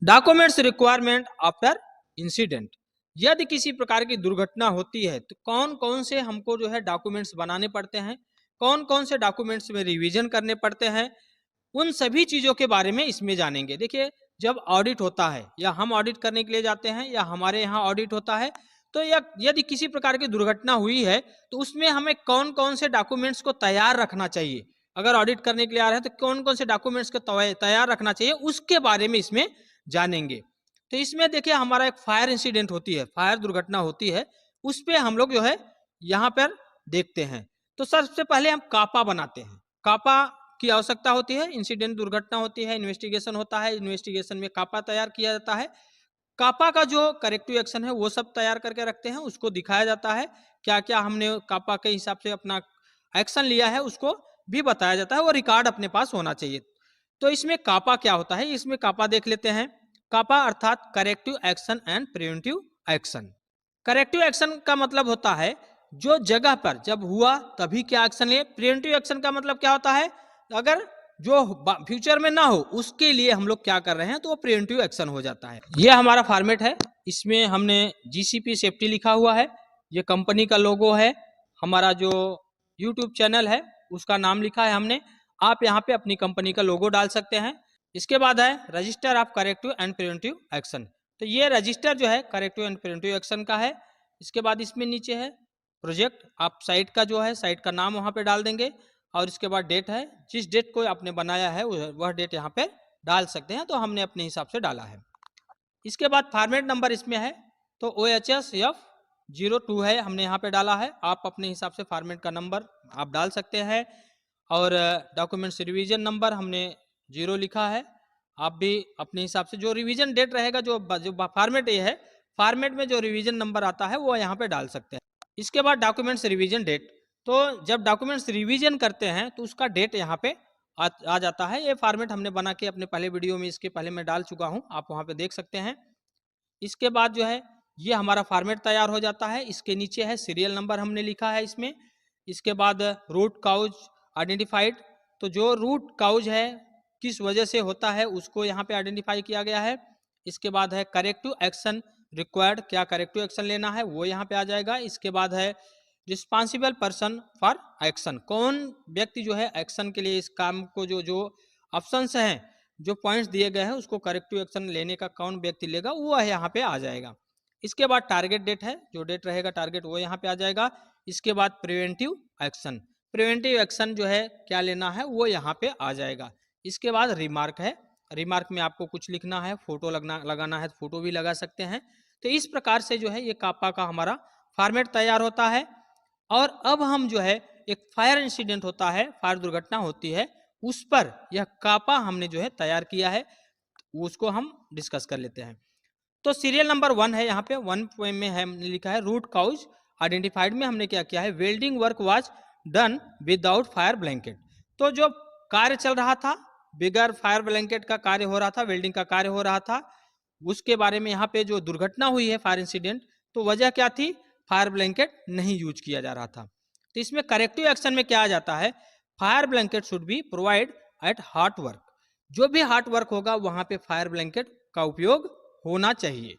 Documents requirement after incident. यदि किसी प्रकार की दुर्घटना होती है तो कौन कौन से हमको जो है डॉक्यूमेंट्स बनाने पड़ते हैं, कौन कौन से डॉक्यूमेंट्स में रिवीजन करने पड़ते हैं, उन सभी चीजों के बारे में इसमें जानेंगे। देखिए, जब ऑडिट होता है या हम ऑडिट करने के लिए जाते हैं या हमारे यहाँ ऑडिट होता है, तो यदि किसी प्रकार की दुर्घटना हुई है तो उसमें हमें कौन कौन से डॉक्यूमेंट्स को तैयार रखना चाहिए। अगर ऑडिट करने के लिए आ रहे हैं तो कौन कौन से डॉक्यूमेंट्स को तैयार रखना चाहिए, उसके बारे में इसमें जानेंगे। तो इसमें देखिए, हमारा एक फायर इंसिडेंट होती है, फायर दुर्घटना होती है, उस पर हम लोग जो है यहाँ पर देखते हैं। तो सबसे पहले हम कापा बनाते हैं। कापा की आवश्यकता होती है। इंसिडेंट दुर्घटना होती है, इन्वेस्टिगेशन होता है, इन्वेस्टिगेशन में कापा तैयार किया जाता है। कापा का जो करेक्टिव एक्शन है वो सब तैयार करके रखते हैं, उसको दिखाया जाता है क्या क्या हमने कापा के हिसाब से अपना एक्शन लिया है, उसको भी बताया जाता है। वो रिकॉर्ड अपने पास होना चाहिए। तो इसमें कापा क्या होता है, इसमें कापा देख लेते हैं। कापा अर्थात corrective action and preventive action. Corrective action का मतलब होता है जो जगह पर जब हुआ तभी क्या एक्शन लिए। प्रिवेंटिव एक्शन का मतलब क्या होता है, अगर जो फ्यूचर में ना हो उसके लिए हम लोग क्या कर रहे हैं, तो वो प्रिवेंटिव एक्शन हो जाता है। ये हमारा फॉर्मेट है, इसमें हमने जीसीपी सेफ्टी लिखा हुआ है, ये कंपनी का लोगो है, हमारा जो यूट्यूब चैनल है उसका नाम लिखा है हमने। आप यहाँ पे अपनी कंपनी का लोगो डाल सकते हैं। इसके बाद है register of corrective and preventive action. तो ये रजिस्टर जो है करेक्टिव एंड प्रिवेंटिव एक्शन का है। इसके बाद इसमें नीचे है प्रोजेक्ट, आप साइट का जो है साइट का नाम वहाँ पे डाल देंगे, और इसके बाद डेट है, जिस डेट को आपने बनाया है वह डेट यहाँ पे डाल सकते हैं। तो हमने अपने हिसाब से डाला है। इसके बाद फॉर्मेट नंबर इसमें है, तो OHSF02 है, हमने यहाँ पे डाला है। आप अपने हिसाब से फॉर्मेट का नंबर आप डाल सकते हैं। और डॉक्यूमेंट्स रिवीजन नंबर हमने 0 लिखा है। आप भी अपने हिसाब से जो रिवीजन डेट रहेगा, जो फॉर्मेट ये है, फॉर्मेट में जो रिवीजन नंबर आता है वो यहाँ पे डाल सकते हैं। इसके बाद डॉक्यूमेंट्स रिवीजन डेट, तो जब डॉक्यूमेंट्स रिवीजन करते हैं तो उसका डेट यहाँ पे आ जाता है। ये फॉर्मेट हमने बना के अपने पहले वीडियो में इसके पहले मैं डाल चुका हूँ, आप वहाँ पे देख सकते हैं। इसके बाद जो है ये हमारा फॉर्मेट तैयार हो जाता है। इसके नीचे है सीरियल नंबर हमने लिखा है इसमें। इसके बाद रूट काउज आइडेंटिफाइड, तो जो रूट काउज है किस वजह से होता है उसको यहाँ पे आइडेंटिफाई किया गया है। इसके बाद है करेक्टिव एक्शन रिक्वायर्ड, क्या करेक्टिव एक्शन लेना है वो यहाँ पे आ जाएगा। इसके बाद है रिस्पॉन्सिबल पर्सन फॉर एक्शन, कौन व्यक्ति जो है एक्शन के लिए इस काम को जो जो ऑप्शंस हैं, जो पॉइंट्स दिए गए हैं उसको करेक्टिव एक्शन लेने का कौन व्यक्ति लेगा वो यहाँ पे आ जाएगा। इसके बाद टारगेट डेट है, जो डेट रहेगा टारगेट वो यहाँ पे आ जाएगा। इसके बाद प्रिवेंटिव एक्शन, प्रिवेंटिव एक्शन जो है क्या लेना है वो यहाँ पे आ जाएगा। इसके बाद रिमार्क है, रिमार्क में आपको कुछ लिखना है, फोटो लगाना है तो फोटो भी लगा सकते हैं। तो इस प्रकार से जो है ये कापा का हमारा फॉर्मेट तैयार होता है। और अब हम जो है एक फायर इंसिडेंट होता है, फायर दुर्घटना होती है, उस पर यह कापा हमने जो है तैयार किया है, उसको हम डिस्कस कर लेते हैं। तो सीरियल नंबर 1 है, यहाँ पे 1 में है लिखा है रूट काउज आइडेंटिफाइड में हमने क्या किया है, welding work was done without fire blanket. तो जो कार्य चल रहा था, बिगर फायर ब्लैंकेट का कार्य हो रहा था, वेल्डिंग का कार्य हो रहा था, उसके बारे में यहाँ पे जो दुर्घटना हुई है फायर इंसिडेंट, तो वजह क्या थी, फायर ब्लैंकेट नहीं यूज किया जा रहा था। तो इसमें करेक्टिव एक्शन में क्या आ जाता है, fire blanket should B provide eight hard work, जो भी हार्ड वर्क होगा वहां पे फायर ब्लैंकेट का उपयोग होना चाहिए।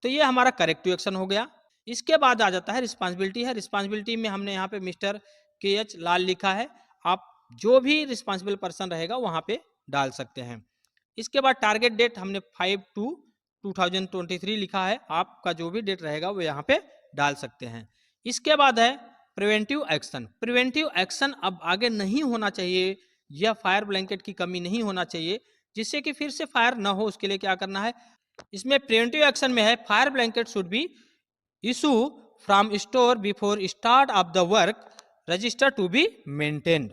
तो ये हमारा करेक्टिव एक्शन हो गया। इसके बाद आ जाता है रिस्पॉन्सिबिलिटी है। रिस्पॉन्सिबिलिटी में हमने यहाँ पे मिस्टर KH लाल लिखा है, आप जो भी रिस्पॉन्सिबल पर्सन रहेगा वहां पे डाल सकते हैं। इसके बाद टारगेट डेट हमने 5/2/2023 लिखा है, आपका जो भी डेट रहेगा वो यहाँ पे डाल सकते हैं। इसके बाद है प्रिवेंटिव एक्शन। प्रिवेंटिव एक्शन अब आगे नहीं होना चाहिए, यह फायर ब्लैंकेट की कमी नहीं होना चाहिए, जिससे कि फिर से फायर ना हो, उसके लिए क्या करना है। इसमें प्रिवेंटिव एक्शन में है fire blanket should be issue from store before start of the work, register to be maintained.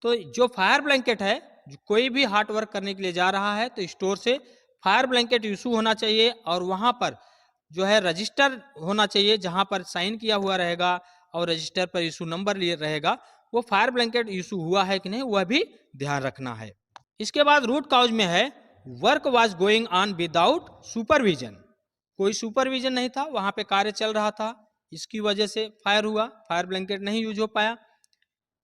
तो जो फायर ब्लैंकेट है, कोई भी हार्ड वर्क करने के लिए जा रहा है तो स्टोर से फायर ब्लैंकेट इशू होना चाहिए, और वहां पर जो है रजिस्टर होना चाहिए जहां पर साइन किया हुआ रहेगा, और रजिस्टर पर इशू नंबर लिए रहेगा, वो फायर ब्लैंकेट इशू हुआ है कि नहीं वह भी ध्यान रखना है। इसके बाद रूट काउज में है work was going on without supervision, कोई सुपरविजन नहीं था, वहां पे कार्य चल रहा था, इसकी वजह से फायर हुआ, फायर ब्लैंकेट नहीं यूज हो पाया।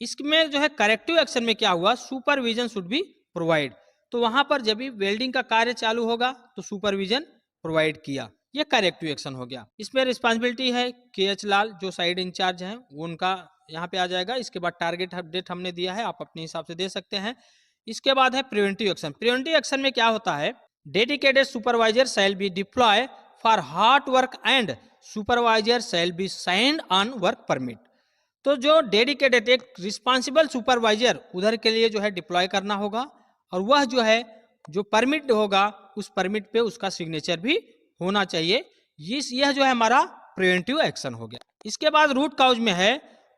इसमें जो है करेक्टिव एक्शन में क्या हुआ, सुपरविजन शुड बी प्रोवाइड, तो तो वहां पर जब भी वेल्डिंग का कार्य चालू होगा तो सुपरविजन प्रोवाइड किया, ये करेक्टिव एक्शन हो गया। इसमें रिस्पांसिबिलिटी है KH लाल जो साइड इंचार्ज हैं, उनका यहाँ पे आ जाएगा। इसके बाद टारगेट अपडेट हमने दिया है, आप अपने हिसाब से दे सकते हैं। इसके बाद है प्रिवेंटिव एक्शन। प्रिवेंटिव एक्शन में क्या होता है, dedicated supervisor shall be deploy for hot work and supervisor shall be signed on work permit. तो जो डेडिकेटेड एक रिस्पांसिबल सुपरवाइजर उधर के लिए जो है डिप्लॉय करना होगा, और वह जो है जो परमिट होगा उस परमिट पे उसका सिग्नेचर भी होना चाहिए। यह जो है हमारा प्रिवेंटिव एक्शन हो गया। इसके बाद रूट काउज में है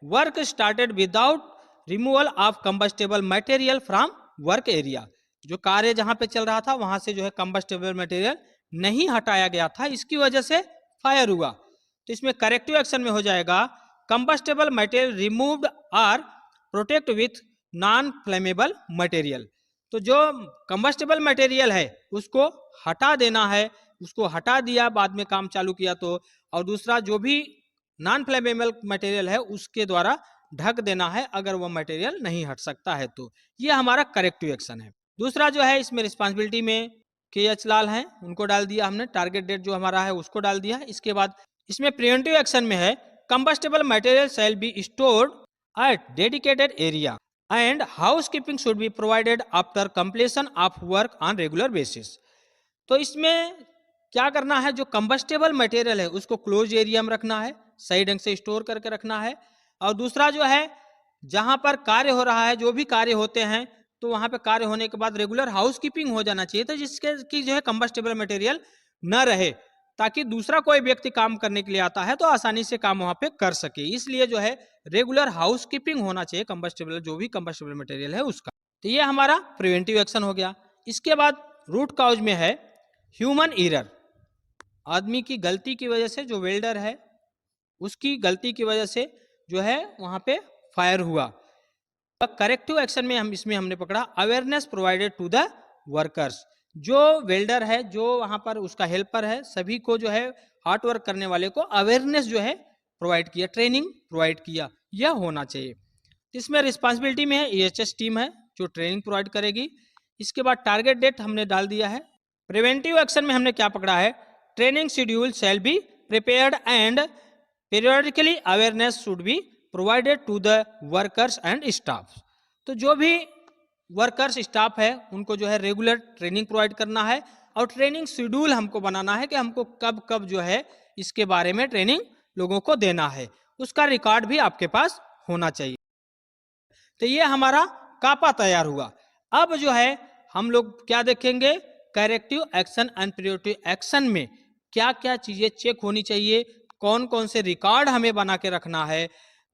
work started without removal of combustible material from work area. जो कार्य जहां पे चल रहा था वहां से जो है कंबस्टेबल मटेरियल नहीं हटाया गया था, इसकी वजह से फायर हुआ। तो इसमें करेक्टिव एक्शन में हो जाएगा कंबस्टेबल मटेरियल रिमूव्ड और protect with non flammable material. तो जो कंबस्टेबल मटेरियल है उसको हटा देना है, उसको हटा दिया, बाद में काम चालू किया तो, और दूसरा जो भी नॉन फ्लेमेबल मटेरियल है उसके द्वारा ढक देना है अगर वो मटेरियल नहीं हट सकता है तो। ये हमारा करेक्टिव एक्शन है। दूसरा जो है इसमें रिस्पांसिबिलिटी में KH लाल हैं, उनको डाल दिया हमने, टारगेट डेट जो हमारा है उसको डाल दिया। इसके बाद इसमें प्रिवेंटिव एक्शन में है combustible material shall be stored at dedicated area and housekeeping should be provided after completion of work on regular basis. तो इसमें क्या करना है, जो कंबस्टेबल मटेरियल है उसको क्लोज एरिया में रखना है, सही ढंग से स्टोर करके रखना है। और दूसरा जो है जहां पर कार्य हो रहा है, जो भी कार्य होते हैं तो वहां पे कार्य होने के बाद रेगुलर हाउसकीपिंग हो जाना चाहिए, तो जिसके की जो है कंबस्टेबल मटेरियल न रहे, ताकि दूसरा कोई व्यक्ति काम करने के लिए आता है तो आसानी से काम वहां पे कर सके। इसलिए जो है रेगुलर हाउसकीपिंग होना चाहिए कंबस्टेबल, जो भी कंबस्टेबल मटेरियल है उसका। तो ये हमारा प्रिवेंटिव एक्शन हो गया। इसके बाद रूट काउज में है ह्यूमन एरर। आदमी की गलती की वजह से, जो वेल्डर है उसकी गलती की वजह से जो है वहां पे फायर हुआ। करेक्टिव एक्शन में इसमें हमने पकड़ा awareness provided to the workers. जो वेल्डर है, जो वहां पर उसका हेल्पर है, सभी को जो है हार्ड वर्क करने वाले को अवेयरनेस जो है प्रोवाइड किया, ट्रेनिंग प्रोवाइड किया, यह होना चाहिए। इसमें रिस्पांसिबिलिटी में है EHS टीम है जो ट्रेनिंग प्रोवाइड करेगी। इसके बाद टारगेट डेट हमने डाल दिया है। प्रिवेंटिव एक्शन में हमने क्या पकड़ा है, training schedule shall be prepared and periodically awareness should be provided to the workers and staff. तो जो भी वर्कर्स स्टाफ है उनको जो है रेगुलर ट्रेनिंग प्रोवाइड करना है, और ट्रेनिंग शेड्यूल हमको बनाना है कि हमको कब कब जो है इसके बारे में ट्रेनिंग लोगों को देना है, उसका रिकॉर्ड भी आपके पास होना चाहिए। तो ये हमारा कापा तैयार हुआ। अब जो है हम लोग क्या देखेंगे, corrective action and preventive action में क्या क्या चीजें चेक होनी चाहिए, कौन कौन से रिकॉर्ड हमें बना के रखना है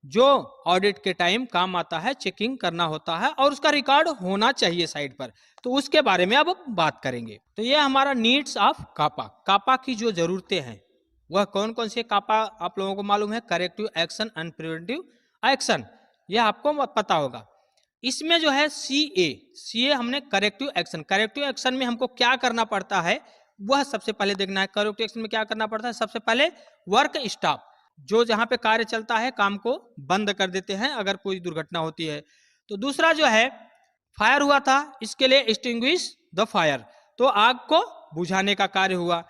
जो ऑडिट के टाइम काम आता है, चेकिंग करना होता है और उसका रिकॉर्ड होना चाहिए साइड पर। तो उसके बारे में अब बात करेंगे। तो ये हमारा नीड्स ऑफ कापा, कापा की जो जरूरतें हैं वह कौन कौन से कापा आप लोगों को मालूम है, corrective action and preventive action, यह आपको पता होगा। इसमें जो है CA हमने करेक्टिव एक्शन में हमको क्या करना पड़ता है वह सबसे पहले देखना है। करेक्टिव एक्शन में क्या करना पड़ता है, सबसे पहले वर्क स्टॉप, जो जहां पे कार्य चलता है काम को बंद कर देते हैं अगर कोई दुर्घटना होती है। तो दूसरा जो है फायर हुआ था, इसके लिए एक्सटिंग्विश द फायर, तो आग को बुझाने का कार्य हुआ।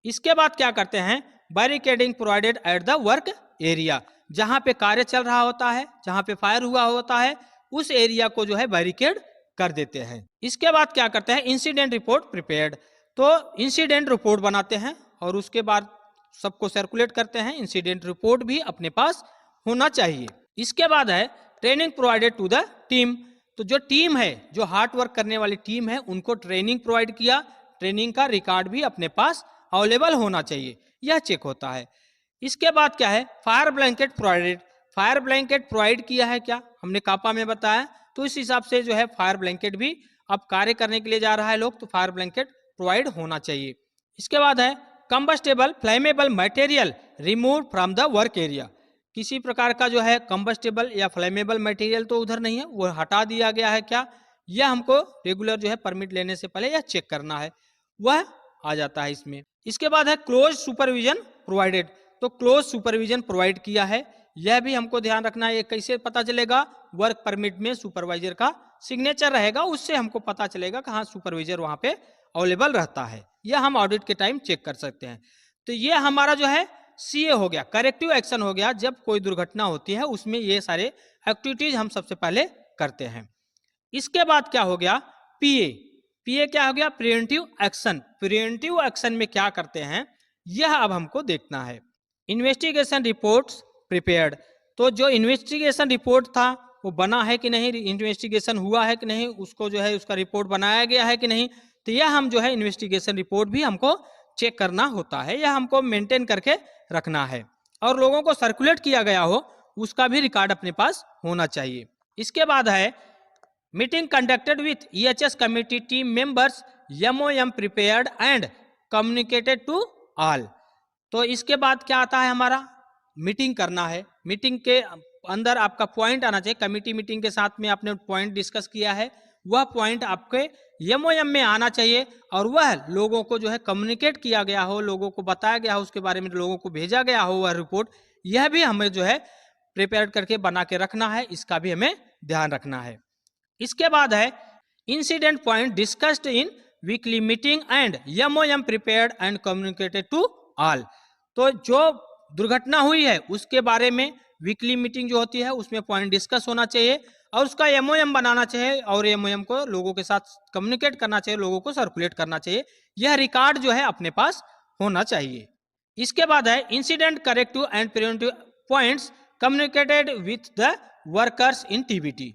इसके बाद क्या करते हैं, barricading provided at the work area, जहां पे कार्य चल रहा होता है, जहां पे फायर हुआ होता है उस एरिया को जो है बैरिकेड कर देते हैं। इसके बाद क्या करते हैं, इंसिडेंट रिपोर्ट प्रिपेयर्ड, तो इंसिडेंट रिपोर्ट बनाते हैं और उसके बाद सबको सर्कुलेट करते हैं। इंसिडेंट रिपोर्ट भी अपने पास होना चाहिए। इसके बाद है training provided to the team, तो जो टीम है, जो हार्ड वर्क करने वाली टीम है उनको ट्रेनिंग प्रोवाइड किया, ट्रेनिंग का रिकॉर्ड भी अपने पास अवेलेबल होना चाहिए, यह चेक होता है। इसके बाद क्या है, fire blanket provided, fire blanket provide किया है क्या, हमने कापा में बताया, तो इस हिसाब से जो है फायर ब्लैंकेट भी अब कार्य करने के लिए जा रहा है लोग, तो फायर ब्लैंकेट प्रोवाइड होना चाहिए। इसके बाद है combustible flammable material remove from the work area, किसी प्रकार का जो है कंबस्टेबल या फ्लेमेबल मटेरियल तो उधर नहीं है, वो हटा दिया गया है क्या, यह हमको रेगुलर जो है परमिट लेने से पहले यह चेक करना है, वह आ जाता है इसमें। इसके बाद है क्लोज सुपरविजन प्रोवाइडेड, तो क्लोज सुपरविजन प्रोवाइड किया है, यह भी हमको ध्यान रखना है। ये कैसे पता चलेगा, वर्क परमिट में सुपरवाइजर का सिग्नेचर रहेगा, उससे हमको पता चलेगा कि हाँ सुपरवाइजर वहाँ पे अवेलेबल रहता है। यह हम ऑडिट के टाइम चेक कर सकते हैं। तो ये हमारा जो है सीए हो गया, करेक्टिव एक्शन हो गया। जब कोई दुर्घटना होती है उसमें ये सारे एक्टिविटीज हम सबसे पहले करते हैं। इसके बाद क्या हो गया, पीए। पीए क्या हो गया, प्रिवेंटिव एक्शन। प्रिवेंटिव एक्शन में क्या करते हैं यह अब हमको देखना है। इन्वेस्टिगेशन रिपोर्ट्स प्रिपेयर्ड, तो जो इन्वेस्टिगेशन रिपोर्ट था वो बना है कि नहीं, इन्वेस्टिगेशन हुआ है कि नहीं, उसको जो है उसका रिपोर्ट बनाया गया है कि नहीं। तो यह हम जो है इन्वेस्टिगेशन रिपोर्ट भी हमको चेक करना होता है, यह हमको मेंटेन करके रखना है। और लोगों को सर्कुलेट किया गया हो उसका भी रिकॉर्ड अपने पास होना चाहिए। इसके बाद है meeting conducted with EHS committee team members, MOM prepared and communicated to all. तो इसके बाद क्या आता है, हमारा मीटिंग करना है। मीटिंग के अंदर आपका पॉइंट आना चाहिए। कमिटी मीटिंग के साथ में आपने पॉइंट डिस्कस किया है, वह पॉइंट आपके MOM में आना चाहिए और वह लोगों को जो है कम्युनिकेट किया गया हो, लोगों को बताया गया हो, उसके बारे में लोगों को भेजा गया हो वह रिपोर्ट, यह भी हमें जो है प्रिपेयर करके बना के रखना है, इसका भी हमें ध्यान रखना है। इसके बाद है incident point discussed in weekly meeting and MOM prepared and communicated to all. तो जो दुर्घटना हुई है उसके बारे में वीकली मीटिंग जो होती है उसमें पॉइंट डिस्कस होना चाहिए और उसका MOM बनाना चाहिए और MOM को लोगों के साथ कम्युनिकेट करना चाहिए, लोगों को सर्कुलेट करना चाहिए। यह रिकॉर्ड जो है अपने पास होना चाहिए। इसके बाद है incident corrective and preventive points communicated with the workers in TBT।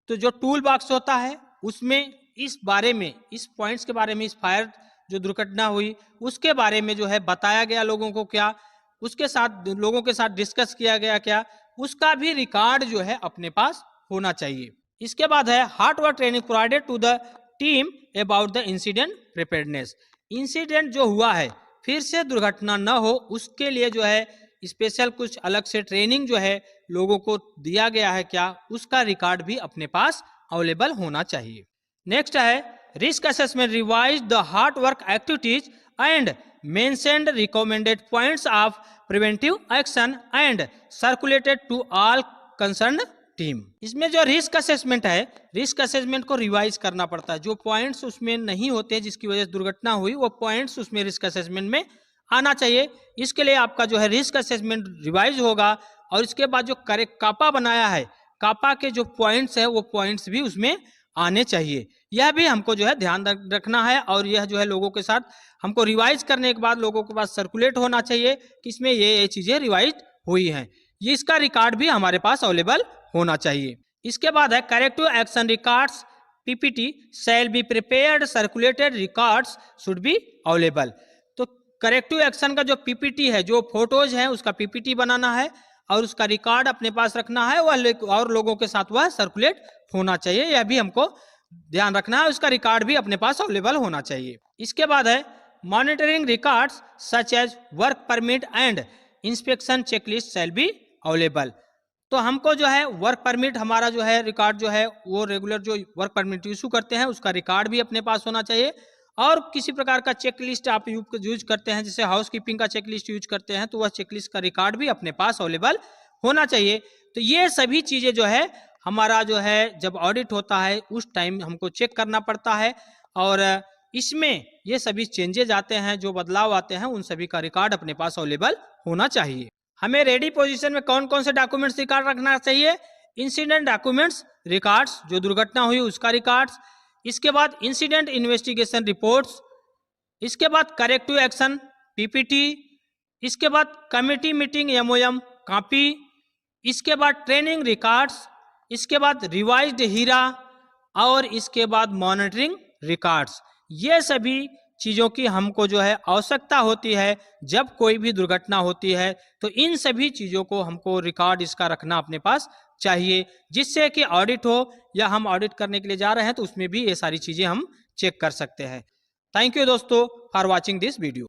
तो जो टूल बॉक्स होता है उसमें इस बारे में, इस पॉइंट्स के बारे में, इस फायर जो दुर्घटना हुई उसके बारे में जो है बताया गया लोगों को, क्या उसके साथ लोगों के साथ डिस्कस किया गया, क्या उसका भी रिकॉर्ड जो है अपने पास होना चाहिए। इसके बाद है hard work training provided to the team about the incident preparedness. Incident जो हुआ है फिर से दुर्घटना न हो उसके लिए जो है स्पेशल कुछ अलग से ट्रेनिंग जो है लोगों को दिया गया है, क्या उसका रिकॉर्ड भी अपने पास अवेलेबल होना चाहिए। नेक्स्ट है risk assessment revise the hard work activities and mentioned recommended points of preventive action and circulated to all concerned team. इसमें जो रिस्क असेसमेंट है, रिस्क असेसमेंट को रिवाइज करना पड़ता है। जो पॉइंट्स उसमें नहीं होते जिसकी वजह से दुर्घटना हुई, वो पॉइंट्स उसमें रिस्क असेसमेंट में आना चाहिए। इसके लिए आपका जो है रिस्क असेसमेंट रिवाइज होगा और इसके बाद जो करेक्ट कापा बनाया है, कापा के जो पॉइंट्स है वो पॉइंट्स भी उसमें आने चाहिए। यह भी हमको जो है ध्यान रखना है और यह जो है लोगों के साथ हमको रिवाइज करने के बाद लोगों के पास सर्कुलेट होना चाहिए कि इसमें ये चीजें रिवाइज हुई हैं। ये इसका रिकॉर्ड भी हमारे पास अवेलेबल होना चाहिए। इसके बाद है corrective action records PPT shell be prepared, circulated records should be available. तो करेक्टिव एक्शन का जो PPT है, जो फोटोज है उसका PPT बनाना है और उसका रिकॉर्ड अपने पास रखना है, वह और लोगों के साथ वह सर्कुलेट होना चाहिए। यह भी हमको ध्यान रखना है, उसका रिकॉर्ड भी अपने पास अवेलेबल होना चाहिए। इसके बाद है monitoring records such as work permit and inspection checklist shall be available. तो हमको जो है वर्क परमिट, हमारा जो है रिकॉर्ड जो है वो रेगुलर जो वर्क परमिट इशू करते हैं उसका रिकॉर्ड भी अपने पास होना चाहिए। और किसी प्रकार का चेकलिस्ट आप यूज करते हैं, जैसे हाउस कीपिंग का चेकलिस्ट यूज करते हैं, तो वह चेकलिस्ट का रिकॉर्ड भी अपने पास अवेलेबल होना चाहिए। तो ये सभी चीजें जो है हमारा जो है जब ऑडिट होता है उस टाइम हमको चेक करना पड़ता है और इसमें ये सभी चेंजेज आते हैं, जो बदलाव आते हैं, उन सभी का रिकॉर्ड अपने पास अवेलेबल होना चाहिए। हमें रेडी पोजीशन में कौन कौन से डॉक्यूमेंट्स रिकॉर्ड रखना चाहिए? इंसिडेंट डॉक्यूमेंट्स रिकॉर्ड्स, जो दुर्घटना हुई उसका रिकॉर्ड्स। इसके बाद इंसिडेंट इन्वेस्टिगेशन रिपोर्ट्स, इसके बाद करेक्टिव एक्शन PPT, इसके बाद कमेटी मीटिंग MOM कॉपी, इसके बाद ट्रेनिंग रिकॉर्ड्स, इसके बाद रिवाइज्ड हीरा और इसके बाद मॉनिटरिंग रिकॉर्ड्स। ये सभी चीज़ों की हमको जो है आवश्यकता होती है जब कोई भी दुर्घटना होती है, तो इन सभी चीज़ों को हमको रिकॉर्ड इसका रखना अपने पास चाहिए, जिससे कि ऑडिट हो या हम ऑडिट करने के लिए जा रहे हैं तो उसमें भी ये सारी चीज़ें हम चेक कर सकते हैं। थैंक यू दोस्तों फॉर वॉचिंग दिस वीडियो।